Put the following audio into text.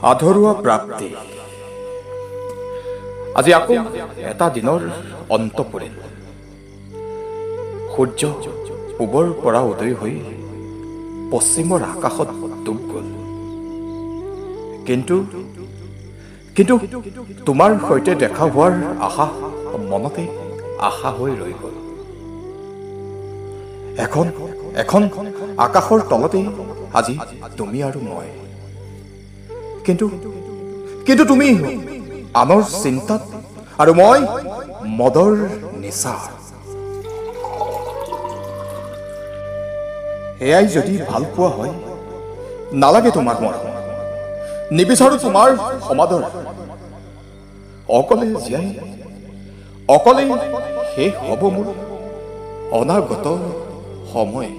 আধৰুৱা প্ৰাপ্তি। আজি আকৌ এটা দিনৰ অন্ত পৰিল। সূৰ্য পূবৰ পৰা উদয় হৈ পশ্চিমৰ আকাশত ডুব গ'ল। কিন্তু তোমাৰ সৈতে দেখা হোৱাৰ আশা মনতে আশা হৈ ৰৈ গ'ল। এখন আকাশৰ তলতে আজি তুমি আৰু মই। কিন্তু তুমি আনৰ চিন্তাত আৰু মই মদৰ নিচা। এয়াই যদি ভাল পোৱা হয়, নালাগে তোমাক মৰম, নিবিচাৰো তোমাৰ সমাদৰ। অকলে জীয়াই অকলে শেষ হ'ব মোৰ অনাগত সময়।